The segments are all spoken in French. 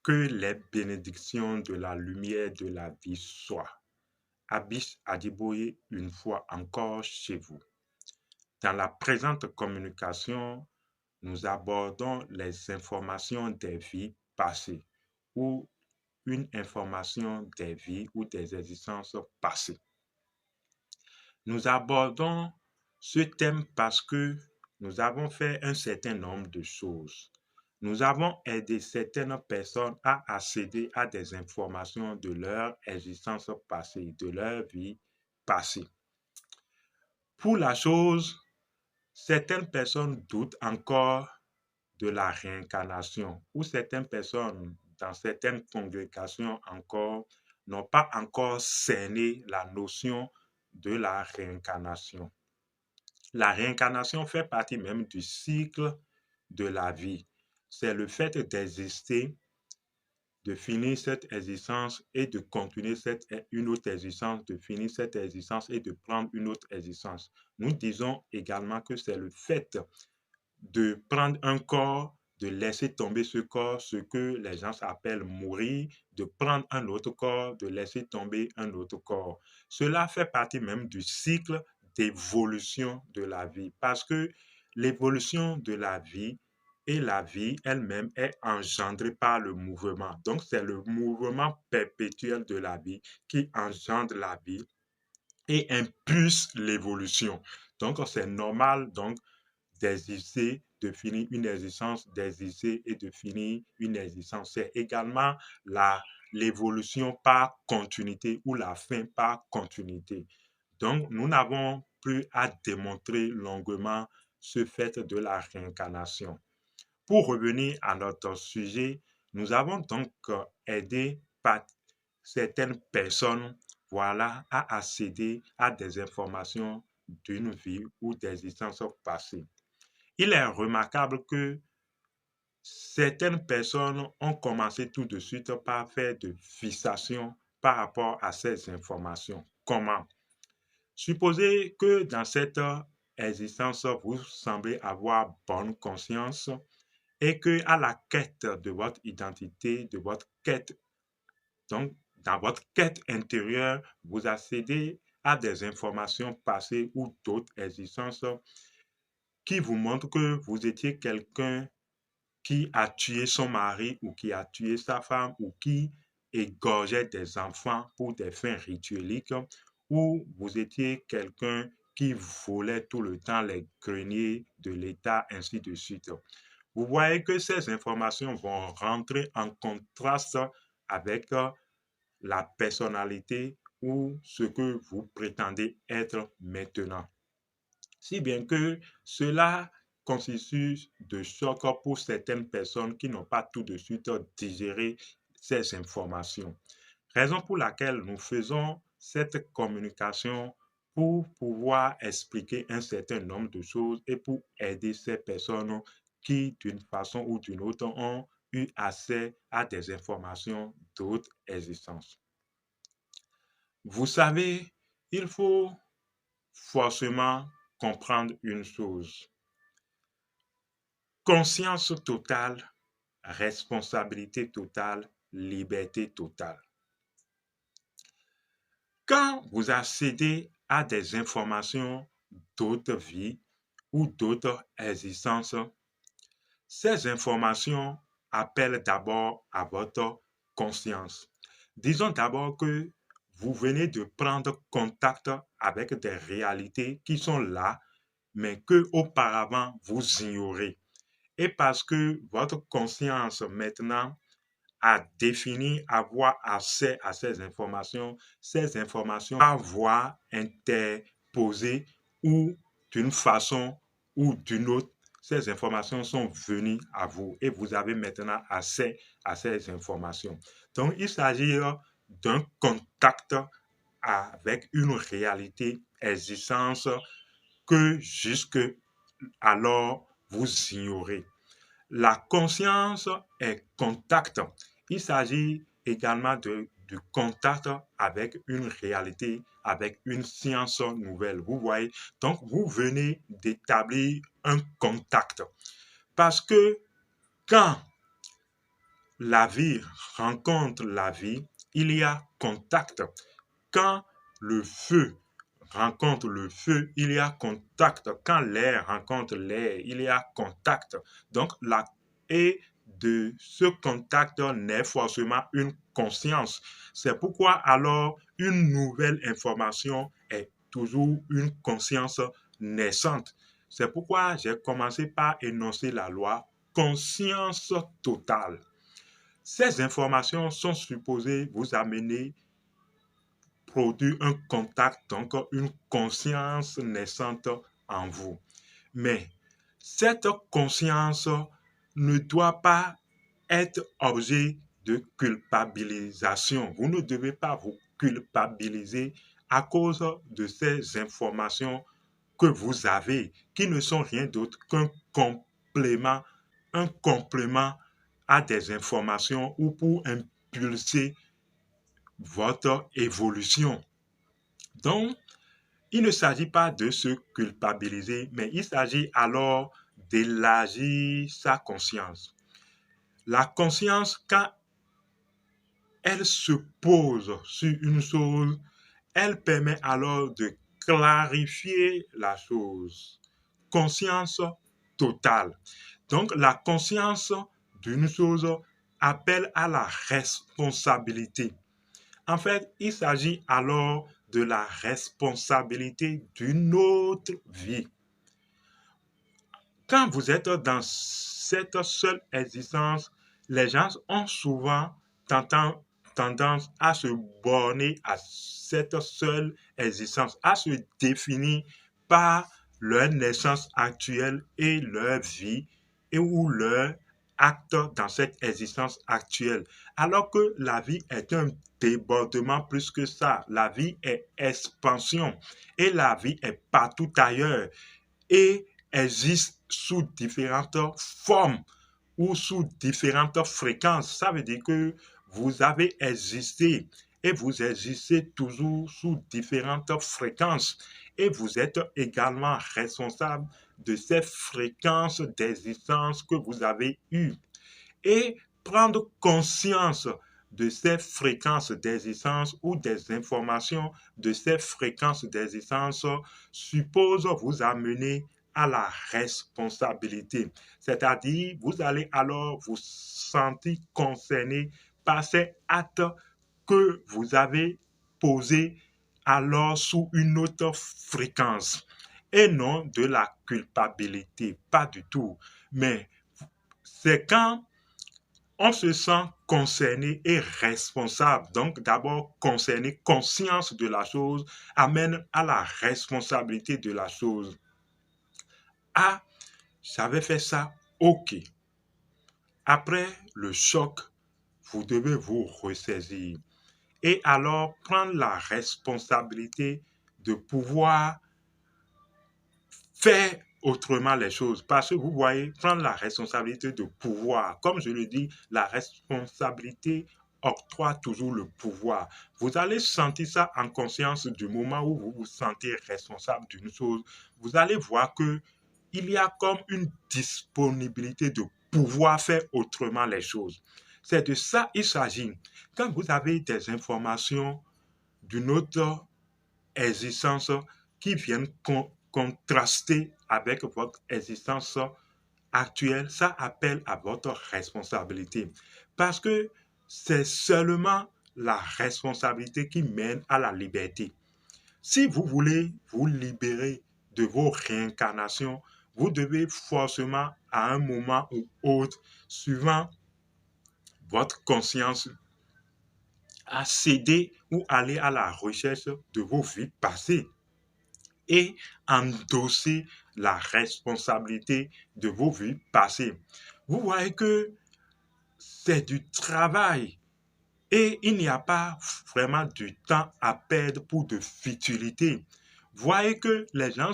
Que les bénédictions de la lumière de la vie soient. Abish Adiboye, une fois encore chez vous. Dans la présente communication, nous abordons les informations des vies passées ou une information des vies ou des existences passées. Nous abordons ce thème parce que nous avons fait un certain nombre de choses. Nous avons aidé certaines personnes à accéder à des informations de leur existence passée, de leur vie passée. Pour la chose, certaines personnes doutent encore de la réincarnation ou certaines personnes dans certaines congrégations encore n'ont pas encore cerné la notion de la réincarnation. La réincarnation fait partie même du cycle de la vie. C'est le fait d'exister, de finir cette existence et de continuer une autre existence, de finir cette existence et de prendre une autre existence. Nous disons également que c'est le fait de prendre un corps, de laisser tomber ce corps, ce que les gens appellent mourir, de prendre un autre corps, de laisser tomber un autre corps. Cela fait partie même du cycle d'évolution de la vie parce que l'évolution de la vie et la vie elle-même est engendrée par le mouvement. Donc, c'est le mouvement perpétuel de la vie qui engendre la vie et impulse l'évolution. Donc, c'est normal d'exister, de finir une existence, d'exister et de finir une existence. C'est également l'évolution par continuité ou la fin par continuité. Donc, nous n'avons plus à démontrer longuement ce fait de la réincarnation. Pour revenir à notre sujet, nous avons donc aidé certaines personnes voilà, à accéder à des informations d'une vie ou d'existence passée. Il est remarquable que certaines personnes ont commencé tout de suite par faire de fixation par rapport à ces informations. Comment? Supposez que dans cette existence, vous semblez avoir bonne conscience et que à la quête de votre identité, de votre quête, donc dans votre quête intérieure, vous accédez à des informations passées ou d'autres existences qui vous montrent que vous étiez quelqu'un qui a tué son mari ou qui a tué sa femme ou qui égorgeait des enfants pour des fins ritueliques ou vous étiez quelqu'un qui volait tout le temps les greniers de l'État, ainsi de suite. Vous voyez que ces informations vont rentrer en contraste avec la personnalité ou ce que vous prétendez être maintenant. Si bien que cela constitue de choc pour certaines personnes qui n'ont pas tout de suite digéré ces informations. Raison pour laquelle nous faisons cette communication pour pouvoir expliquer un certain nombre de choses et pour aider ces personnes qui, d'une façon ou d'une autre, ont eu accès à des informations d'autres existences. Vous savez, il faut forcément comprendre une chose. Conscience totale, responsabilité totale, liberté totale. Quand vous accédez à des informations d'autres vies ou d'autres existences, ces informations appellent d'abord à votre conscience. Disons d'abord que vous venez de prendre contact avec des réalités qui sont là, mais que auparavant vous ignorez. Et parce que votre conscience maintenant a défini avoir accès à ces informations avoir interposé ou d'une façon ou d'une autre, ces informations sont venues à vous et vous avez maintenant accès à ces informations. Donc, il s'agit d'un contact avec une réalité existence que jusque alors vous ignorez. La conscience est contact. Il s'agit également du contact avec une réalité, avec une science nouvelle. Vous voyez, donc vous venez d'établir un contact. Parce que quand la vie rencontre la vie, il y a contact. Quand le feu rencontre le feu, il y a contact. Quand l'air rencontre l'air, il y a contact. Donc, et de ce contact naît forcément une conscience. C'est pourquoi alors une nouvelle information est toujours une conscience naissante. C'est pourquoi j'ai commencé par énoncer la loi conscience totale. Ces informations sont supposées vous amener produire un contact, donc une conscience naissante en vous. Mais cette conscience ne doit pas être objet de culpabilisation. Vous ne devez pas vous culpabiliser à cause de ces informations que vous avez, qui ne sont rien d'autre qu'un complément, un complément à des informations ou pour impulser votre évolution. Donc, il ne s'agit pas de se culpabiliser, mais il s'agit alors d'élargir sa conscience. La conscience, quand elle se pose sur une chose, elle permet alors de clarifier la chose. Conscience totale. Donc, la conscience d'une chose appelle à la responsabilité. En fait, il s'agit alors de la responsabilité d'une autre vie. Quand vous êtes dans cette seule existence, les gens ont souvent tendance à se borner à cette seule existence, à se définir par leur naissance actuelle et leur vie et ou leur acte dans cette existence actuelle. Alors que la vie est un débordement plus que ça. La vie est expansion et la vie est partout ailleurs et existe sous différentes formes ou sous différentes fréquences. Ça veut dire que vous avez existé et vous existez toujours sous différentes fréquences et vous êtes également responsable de ces fréquences d'existence que vous avez eues. Et prendre conscience de ces fréquences d'existence ou des informations de ces fréquences d'existence suppose vous amener à la responsabilité. C'est-à-dire, vous allez alors vous sentir concerné par ces actes que vous avez posés alors sous une autre fréquence et non de la culpabilité, pas du tout. Mais c'est quand on se sent concerné et responsable. Donc, d'abord, concerné, conscience de la chose amène à la responsabilité de la chose. Ah, j'avais fait ça, ok. Après le choc, vous devez vous ressaisir et alors prendre la responsabilité de pouvoir faire autrement les choses. Parce que vous voyez, prendre la responsabilité de pouvoir, comme je le dis, la responsabilité octroie toujours le pouvoir. Vous allez sentir ça en conscience du moment où vous vous sentez responsable d'une chose. Vous allez voir que il y a comme une disponibilité de pouvoir faire autrement les choses. C'est de ça qu'il s'agit. Quand vous avez des informations d'une autre existence qui viennent contraster avec votre existence actuelle, ça appelle à votre responsabilité. Parce que c'est seulement la responsabilité qui mène à la liberté. Si vous voulez vous libérer de vos réincarnations, vous devez forcément à un moment ou autre, suivant votre conscience, à céder ou aller à la recherche de vos vies passées et endosser la responsabilité de vos vies passées. Vous voyez que c'est du travail et il n'y a pas vraiment du temps à perdre pour de futilité. Voyez que les gens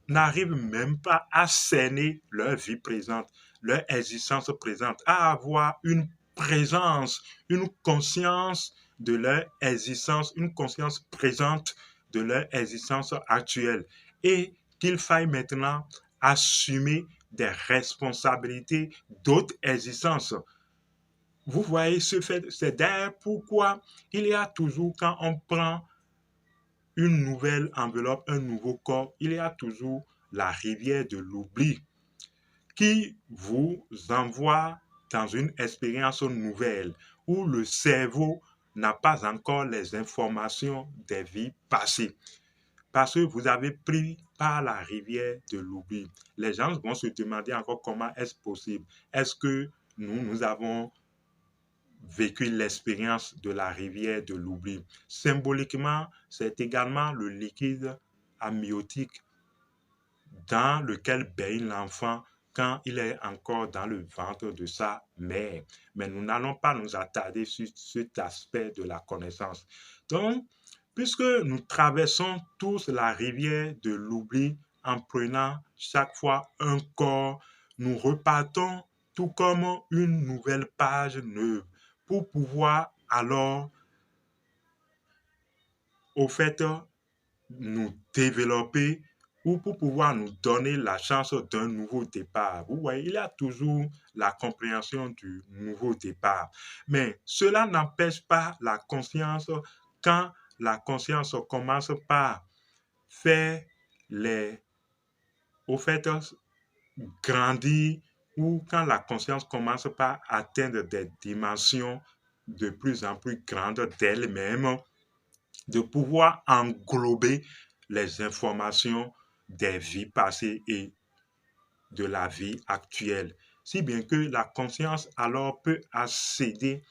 n'arrivent même pas à cerner leur vie présente, leur existence présente, à avoir une présence, une conscience de leur existence, une conscience présente de leur existence actuelle. Et qu'il faille maintenant assumer des responsabilités d'autres existences. vous voyez ce fait, c'est d'ailleurs pourquoi il y a toujours, quand on prend une nouvelle enveloppe, un nouveau corps, il y a toujours la rivière de l'oubli qui vous envoie dans une expérience nouvelle où le cerveau n'a pas encore les informations des vies passées. Parce que vous avez pris par la rivière de l'oubli. Les gens vont se demander encore comment est-ce possible. Est-ce que nous avons vécu l'expérience de la rivière de l'oubli? Symboliquement, c'est également le liquide amniotique dans lequel baigne l'enfant quand il est encore dans le ventre de sa mère. Mais nous n'allons pas nous attarder sur cet aspect de la connaissance. Donc, puisque nous traversons tous la rivière de l'oubli en prenant chaque fois un corps, nous repartons tout comme une nouvelle page neuve pour pouvoir alors, au fait, nous développer ou pour pouvoir nous donner la chance d'un nouveau départ. Vous voyez, il y a toujours la compréhension du nouveau départ. Mais cela n'empêche pas la conscience quand la conscience commence par faire les, au fait, grandir ou quand la conscience commence par atteindre des dimensions de plus en plus grandes d'elle-même, de pouvoir englober les informations des vies passées et de la vie actuelle. Si bien que la conscience alors peut accéder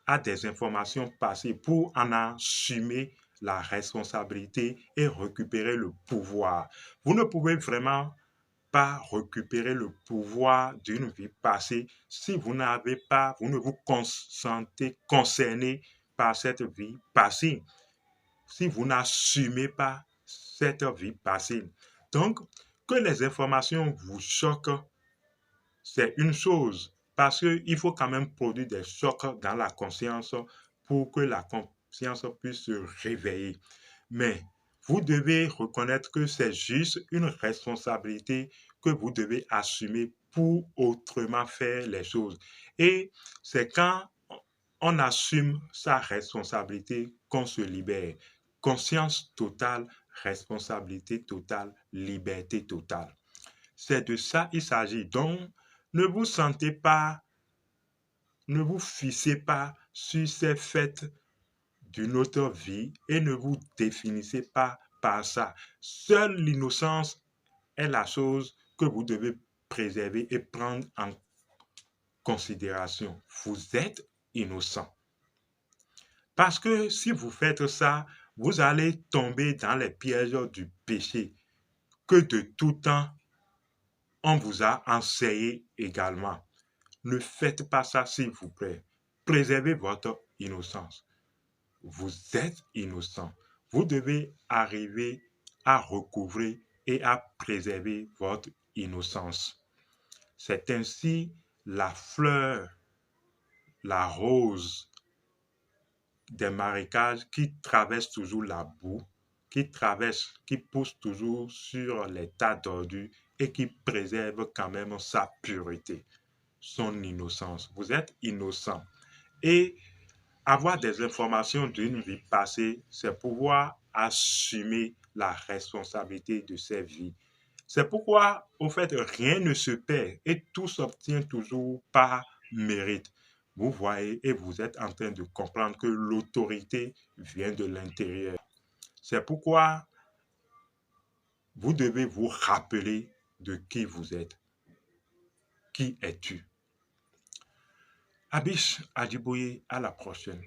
à des informations passées pour en assumer la responsabilité et récupérer le pouvoir. Vous ne pouvez vraiment pas récupérer le pouvoir d'une vie passée si vous n'avez pas, vous ne vous sentez concerné par cette vie passée, si vous n'assumez pas cette vie passée. Donc, que les informations vous choquent, c'est une chose, parce qu'il faut quand même produire des chocs dans la conscience pour que la conscience puisse se réveiller. Mais vous devez reconnaître que c'est juste une responsabilité que vous devez assumer pour autrement faire les choses. Et c'est quand on assume sa responsabilité qu'on se libère. Conscience totale, responsabilité totale, liberté totale. C'est de ça qu'il s'agit. Donc, ne vous sentez pas, ne vous fixez pas sur ces faits d'une autre vie et ne vous définissez pas par ça. Seule l'innocence est la chose que vous devez préserver et prendre en considération. Vous êtes innocent. Parce que si vous faites ça, vous allez tomber dans les pièges du péché que de tout temps on vous a enseigné également. Ne faites pas ça, s'il vous plaît. Préservez votre innocence. Vous êtes innocent. Vous devez arriver à recouvrer et à préserver votre innocence. C'est ainsi la fleur, la rose des marécages qui traverse toujours la boue, qui traverse, qui pousse toujours sur les tas d'ordures et qui préserve quand même sa pureté, son innocence. Vous êtes innocent. Et avoir des informations d'une vie passée, c'est pouvoir assumer la responsabilité de ces vies. C'est pourquoi, au fait, rien ne se perd et tout s'obtient toujours par mérite. Vous voyez et vous êtes en train de comprendre que l'autorité vient de l'intérieur. C'est pourquoi vous devez vous rappeler de qui vous êtes. Qui es-tu? Abish Adjiboye, à la prochaine.